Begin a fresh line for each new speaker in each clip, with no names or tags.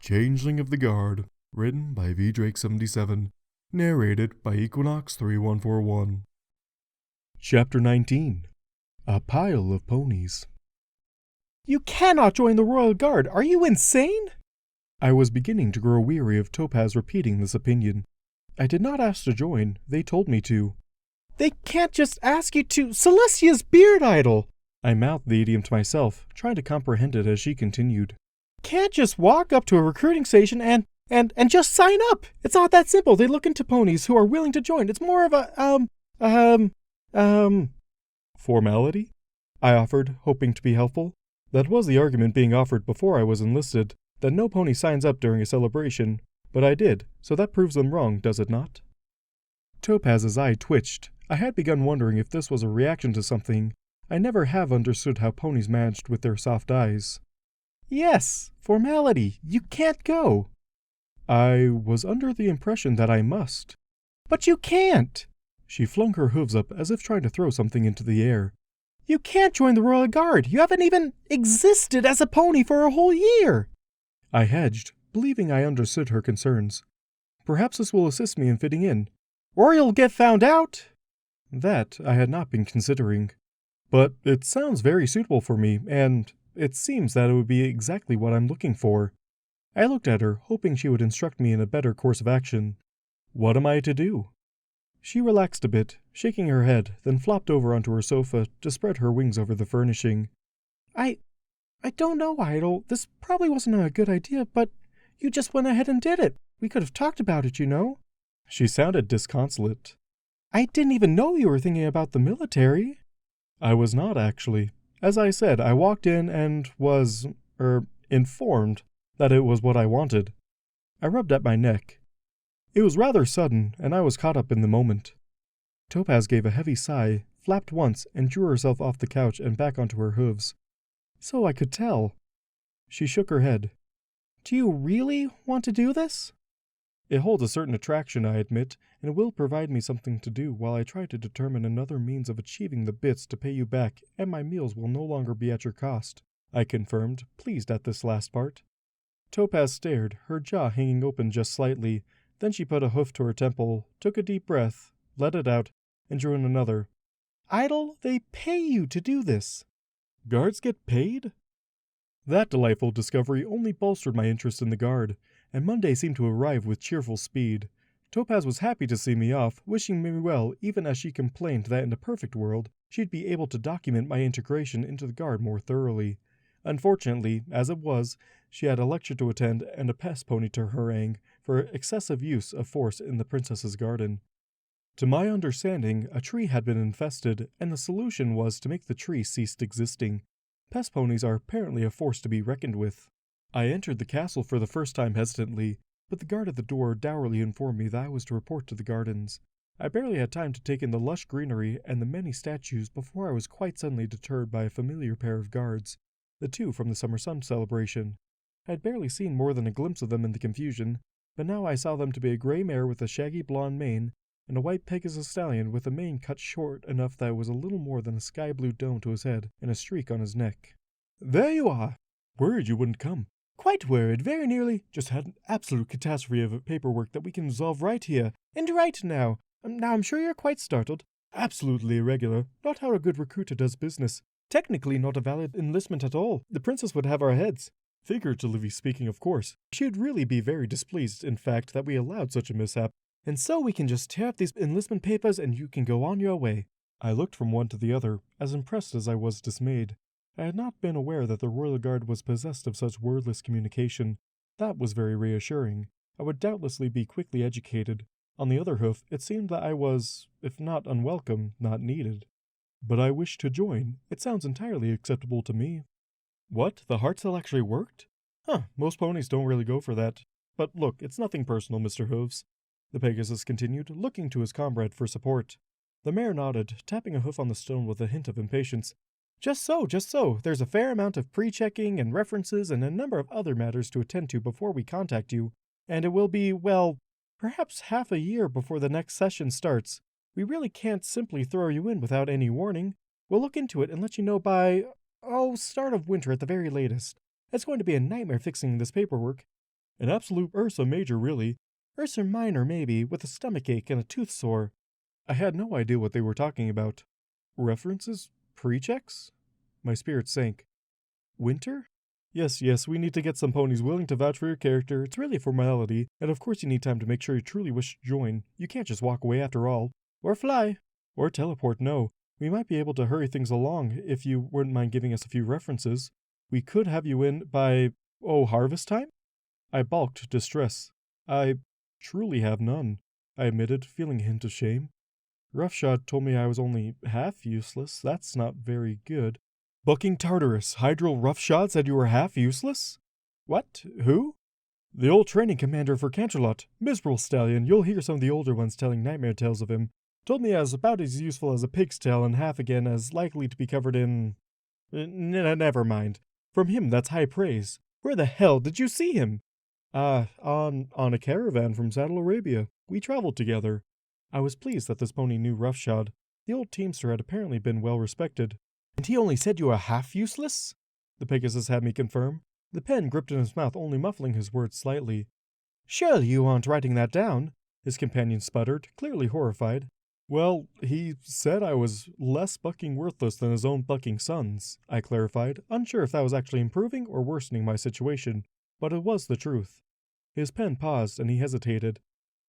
Changeling of the Guard, written by vdrake77, narrated by Equinox3141. Chapter 19. A Pile of Ponies.
You cannot join the Royal Guard! Are you insane?
I was beginning to grow weary of Topaz repeating this opinion. I did not ask to join, they told me to.
They can't just ask you to. Celestia's beard idol!
I mouthed the idiom to myself, trying to comprehend it as she continued.
Can't just walk up to a recruiting station and just sign up. It's not that simple. They look into ponies who are willing to join. It's more of a,
Formality? I offered, hoping to be helpful. That was the argument being offered before I was enlisted, that no pony signs up during a celebration, but I did, so that proves them wrong, does it not? Topaz's eye twitched. I had begun wondering if this was a reaction to something. I never have understood how ponies managed with their soft eyes.
Yes, formality. You can't go.
I was under the impression that I must.
But you can't.
She flung her hooves up as if trying to throw something into the air.
You can't join the Royal Guard. You haven't even existed as a pony for a whole year.
I hedged, believing I understood her concerns. Perhaps this will assist me in fitting in.
Or you'll get found out.
That I had not been considering. But it sounds very suitable for me, and it seems that it would be exactly what I'm looking for. I looked at her, hoping she would instruct me in a better course of action. What am I to do? She relaxed a bit, shaking her head, then flopped over onto her sofa to spread her wings over the furnishing.
I don't know, Idol. This probably wasn't a good idea, but you just went ahead and did it. We could have talked about it, you know.
She sounded disconsolate.
I didn't even know you were thinking about the military.
I was not, actually. As I said, I walked in and was, informed that it was what I wanted. I rubbed at my neck. It was rather sudden, and I was caught up in the moment. Topaz gave a heavy sigh, flapped once, and drew herself off the couch and back onto her hooves.
So I could tell.
She shook her head.
Do you really want to do this?
It holds a certain attraction, I admit, and it will provide me something to do while I try to determine another means of achieving the bits to pay you back, and my meals will no longer be at your cost, I confirmed, pleased at this last part. Topaz stared, her jaw hanging open just slightly. Then she put a hoof to her temple, took a deep breath, let it out, and drew in another.
Idol, they pay you to do this.
Guards get paid? That delightful discovery only bolstered my interest in the guard, and Monday seemed to arrive with cheerful speed. Topaz was happy to see me off, wishing me well, even as she complained that in a perfect world, she'd be able to document my integration into the guard more thoroughly. Unfortunately, as it was, she had a lecture to attend and a pest pony to harangue for excessive use of force in the princess's garden. To my understanding, a tree had been infested, and the solution was to make the tree cease existing. Pest ponies are apparently a force to be reckoned with. I entered the castle for the first time hesitantly, but the guard at the door dourly informed me that I was to report to the gardens. I barely had time to take in the lush greenery and the many statues before I was quite suddenly deterred by a familiar pair of guards, the two from the summer sun celebration. I had barely seen more than a glimpse of them in the confusion, but now I saw them to be a gray mare with a shaggy blonde mane, and a white Pegasus stallion with a mane cut short enough that it was a little more than a sky-blue dome to his head and a streak on his neck.
There you are.
Worried you wouldn't come.
Quite worried, very nearly. Just had an absolute catastrophe of paperwork that we can resolve right here, and right now. Now I'm sure you're quite startled.
Absolutely irregular. Not how a good recruiter does business.
Technically not a valid enlistment at all. The princess would have our heads.
Figuratively speaking, of course. She'd really be very displeased, in fact, that we allowed such a mishap.
And so we can just tear up these enlistment papers and you can go on your way.
I looked from one to the other, as impressed as I was dismayed. I had not been aware that the Royal Guard was possessed of such wordless communication. That was very reassuring. I would doubtlessly be quickly educated. On the other hoof, it seemed that I was, if not unwelcome, not needed. But I wished to join. It sounds entirely acceptable to me. What? The heart cell actually worked? Most ponies don't really go for that. But look, it's nothing personal, Mr. Hooves. The Pegasus continued, looking to his comrade for support. The mare nodded, tapping a hoof on the stone with a hint of impatience.
Just so. There's a fair amount of pre-checking and references and a number of other matters to attend to before we contact you. And it will be, well, perhaps half a year before the next session starts. We really can't simply throw you in without any warning. We'll look into it and let you know by, start of winter at the very latest. It's going to be a nightmare fixing this paperwork.
An absolute Ursa Major, really.
Ursa Minor, maybe, with a stomachache and a tooth sore.
I had no idea what they were talking about. References? Pre-checks? My spirits sank. Winter? Yes, we need to get some ponies willing to vouch for your character. It's really a formality, and of course you need time to make sure you truly wish to join. You can't just walk away after all.
Or fly.
Or teleport, no. We might be able to hurry things along if you wouldn't mind giving us a few references. We could have you in by, harvest time? I balked, distress. I truly have none, I admitted, feeling a hint of shame. Roughshod told me I was only half useless. That's not very good. Bucking Tartarus, Hydral Roughshod said you were half useless? What? Who? The old training commander for Canterlot. Miserable stallion. You'll hear some of the older ones telling nightmare tales of him. Told me I was about as useful as a pig's tail and half again as likely to be covered in... Never mind. From him, that's high praise. Where the hell did you see him? On a caravan from Saddle Arabia. We traveled together. I was pleased that this pony knew Roughshod. The old teamster had apparently been well respected. And he only said you were half useless? The Pegasus had me confirm, the pen gripped in his mouth only muffling his words slightly.
Surely you aren't writing that down? His companion sputtered, clearly horrified.
Well, he said I was less bucking worthless than his own bucking sons, I clarified, unsure if that was actually improving or worsening my situation, but it was the truth. His pen paused and he hesitated.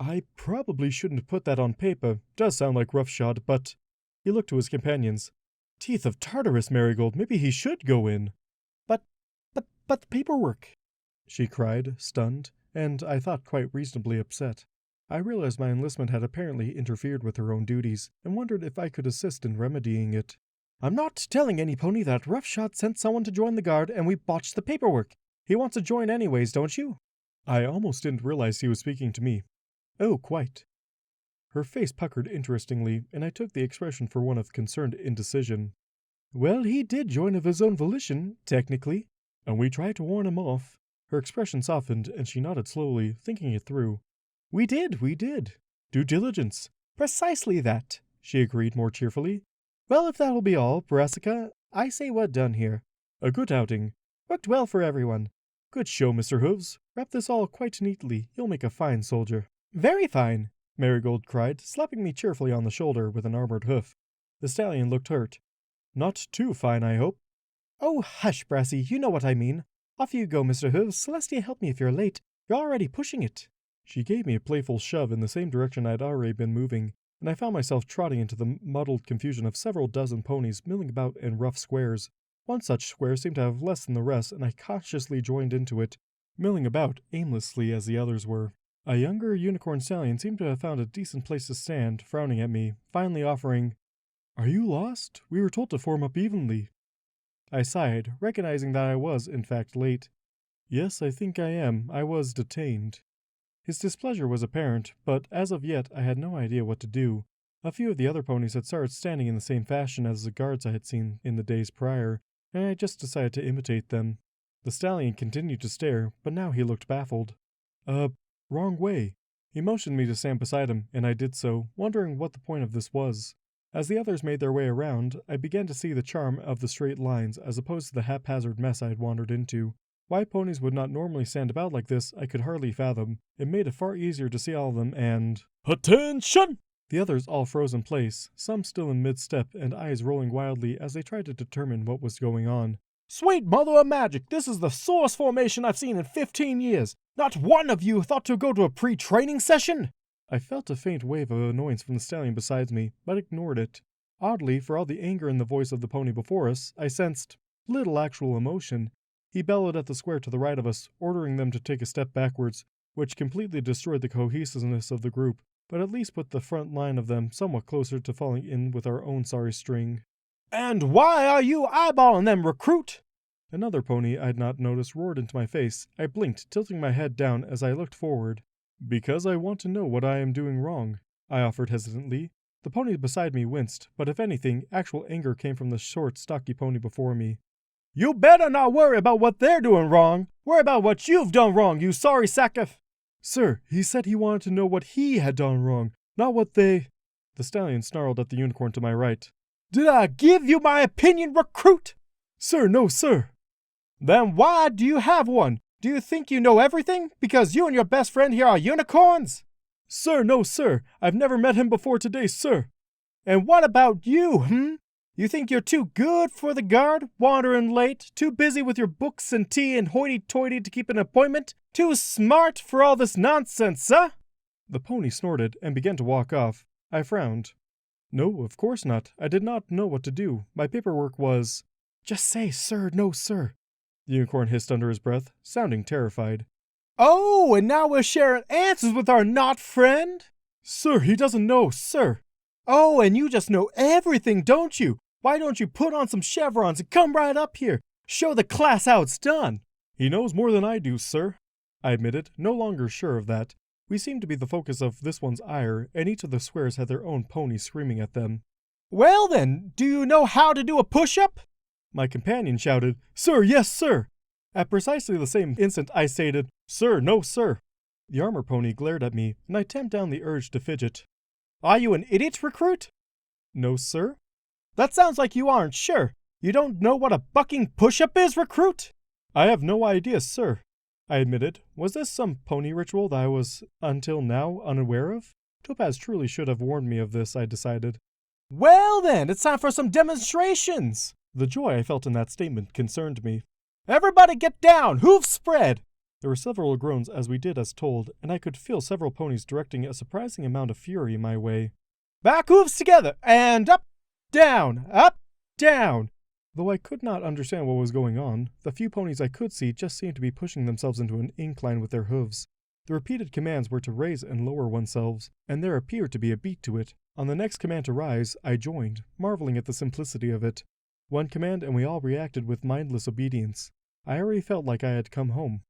I probably shouldn't have put that on paper. Does sound like Roughshod, but... He looked to his companions. Teeth of Tartarus, Marigold, maybe he should go in.
But the paperwork,
she cried, stunned, and I thought quite reasonably upset. I realized my enlistment had apparently interfered with her own duties, and wondered if I could assist in remedying it.
I'm not telling any pony that Roughshod sent someone to join the guard and we botched the paperwork. He wants to join anyways, don't you?
I almost didn't realize he was speaking to me. Oh, quite. Her face puckered interestingly, and I took the expression for one of concerned indecision.
Well, he did join of his own volition, technically.
And we tried to warn him off. Her expression softened, and she nodded slowly, thinking it through.
We did.
Due diligence.
Precisely that,
she agreed more cheerfully.
Well, if that'll be all, Brassica, I say we're done here.
A good outing.
Worked well for everyone.
Good show, Mr. Hooves. Wrap this all quite neatly. You'll make a fine soldier.
Very fine,
Marigold cried, slapping me cheerfully on the shoulder with an armored hoof. The stallion looked hurt. Not too fine, I hope.
Oh, hush, Brassy, you know what I mean. Off you go, Mr. Hooves. Celestia, help me if you're late. You're already pushing it.
She gave me a playful shove in the same direction I'd already been moving, and I found myself trotting into the muddled confusion of several dozen ponies milling about in rough squares. One such square seemed to have less than the rest, and I cautiously joined into it, milling about aimlessly as the others were. A younger unicorn stallion seemed to have found a decent place to stand, frowning at me, finally offering, "Are you lost? We were told to form up evenly." I sighed, recognizing that I was, in fact, late. Yes, I think I am. I was detained. His displeasure was apparent, but as of yet I had no idea what to do. A few of the other ponies had started standing in the same fashion as the guards I had seen in the days prior, and I just decided to imitate them. The stallion continued to stare, but now he looked baffled. Wrong way. He motioned me to stand beside him, and I did so, wondering what the point of this was. As the others made their way around, I began to see the charm of the straight lines as opposed to the haphazard mess I had wandered into. Why ponies would not normally stand about like this, I could hardly fathom. It made it far easier to see all of them and... Attention! The others all froze in place, some still in mid-step and eyes rolling wildly as they tried to determine what was going on.
Sweet mother of magic, this is the source formation I've seen in 15 years. Not one of you thought to go to a pre-training session?
I felt a faint wave of annoyance from the stallion beside me, but ignored it. Oddly, for all the anger in the voice of the pony before us, I sensed little actual emotion. He bellowed at the square to the right of us, ordering them to take a step backwards, which completely destroyed the cohesiveness of the group, but at least put the front line of them somewhat closer to falling in with our own sorry string.
And why are you eyeballing them, recruit?
Another pony I had not noticed roared into my face. I blinked, tilting my head down as I looked forward. Because I want to know what I am doing wrong, I offered hesitantly. The pony beside me winced, but if anything, actual anger came from the short, stocky pony before me.
You better not worry about what they're doing wrong. Worry about what you've done wrong, you sorry sack of...
Sir, he said he wanted to know what he had done wrong, not what they... The stallion snarled at the unicorn to my right.
Did I give you my opinion, recruit?
Sir, no, sir.
Then why do you have one? Do you think you know everything? Because you and your best friend here are unicorns?
Sir, no, sir. I've never met him before today, sir.
And what about you, You think you're too good for the guard, wandering late, too busy with your books and tea and hoity-toity to keep an appointment? Too smart for all this nonsense, huh?
The pony snorted and began to walk off. I frowned. No, of course not. I did not know what to do. My paperwork was...
Just say, sir, no, sir.
The unicorn hissed under his breath, sounding terrified.
Oh, and now we're sharing answers with our not friend?
Sir, he doesn't know, sir.
Oh, and you just know everything, don't you? Why don't you put on some chevrons and come right up here? Show the class how it's done.
He knows more than I do, sir. I admitted, no longer sure of that. We seemed to be the focus of this one's ire, and each of the squares had their own pony screaming at them.
Well then, do you know how to do a push-up?
My companion shouted, Sir, yes, sir. At precisely the same instant I stated, Sir, no, sir. The armor pony glared at me, and I tamped down the urge to fidget.
Are you an idiot, recruit?
No, sir.
That sounds like you aren't sure. You don't know what a bucking push-up is, recruit?
I have no idea, sir. I admitted. Was this some pony ritual that I was, until now, unaware of? Topaz truly should have warned me of this, I decided.
Well then, it's time for some demonstrations.
The joy I felt in that statement concerned me.
Everybody get down! Hooves spread!
There were several groans as we did as told, and I could feel several ponies directing a surprising amount of fury my way.
Back hooves together, and up, down, up, down.
Though I could not understand what was going on, the few ponies I could see just seemed to be pushing themselves into an incline with their hooves. The repeated commands were to raise and lower oneself, and there appeared to be a beat to it. On the next command to rise, I joined, marveling at the simplicity of it. One command and we all reacted with mindless obedience. I already felt like I had come home.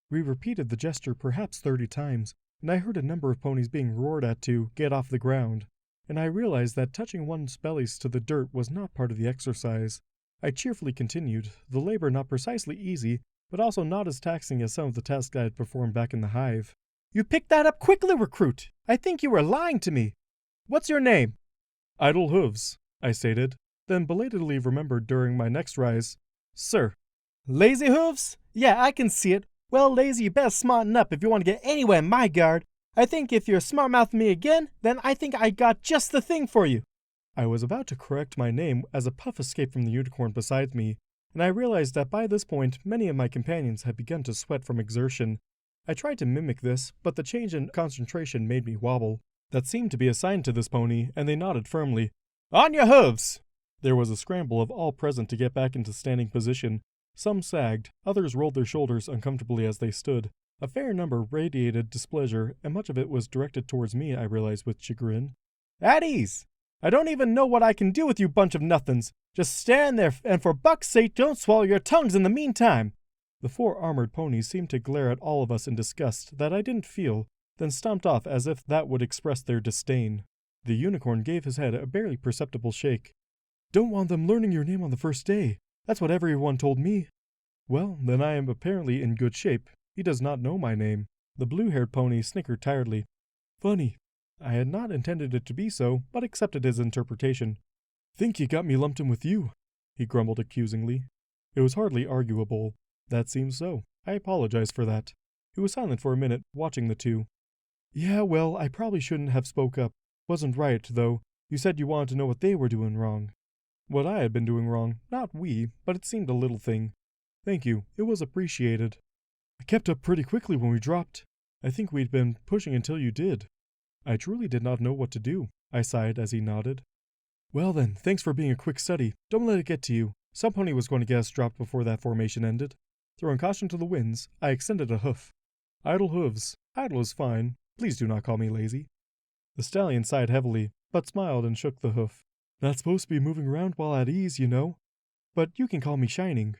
We repeated the gesture perhaps 30 times, and I heard a number of ponies being roared at to get off the ground, and I realized that touching one's bellies to the dirt was not part of the exercise. I cheerfully continued, the labor not precisely easy, but also not as taxing as some of the tasks I had performed back in the hive.
You picked that up quickly, recruit. I think you were lying to me. What's your name?
Idle Hooves, I stated, then belatedly remembered during my next rise. Sir.
Lazy Hooves? Yeah, I can see it. Well, Lazy, you better smarten up if you want to get anywhere in my guard. I think if you're smart-mouthing me again, then I think I got just the thing for you.
I was about to correct my name as a puff escaped from the unicorn beside me, and I realized that by this point many of my companions had begun to sweat from exertion. I tried to mimic this, but the change in concentration made me wobble. That seemed to be a sign to this pony, and they nodded firmly.
On your hooves!
There was a scramble of all present to get back into standing position. Some sagged, others rolled their shoulders uncomfortably as they stood. A fair number radiated displeasure, and much of it was directed towards me, I realized with chagrin.
At ease! I don't even know what I can do with you bunch of nothings. Just stand there, and for buck's sake, don't swallow your tongues in the meantime.
The 4 armored ponies seemed to glare at all of us in disgust that I didn't feel, then stomped off as if that would express their disdain. The unicorn gave his head a barely perceptible shake. Don't want them learning your name on the first day. That's what everyone told me. Well, then I am apparently in good shape. He does not know my name. The blue-haired pony snickered tiredly. Funny. I had not intended it to be so, but accepted his interpretation. Think you got me lumped in with you, he grumbled accusingly. It was hardly arguable. That seems so. I apologize for that. He was silent for a minute, watching the two. Yeah, well, I probably shouldn't have spoke up. Wasn't right, though. You said you wanted to know what they were doing wrong. What I had been doing wrong, not we, but it seemed a little thing. Thank you, it was appreciated. I kept up pretty quickly when we dropped. I think we'd been pushing until you did. I truly did not know what to do, I sighed as he nodded. Well then, thanks for being a quick study. Don't let it get to you. Some pony was going to get us dropped before that formation ended. Throwing caution to the winds, I extended a hoof. Idle Hooves. Idle is fine. Please do not call me lazy. The stallion sighed heavily, but smiled and shook the hoof. Not supposed to be moving around while at ease, you know. But you can call me Shining.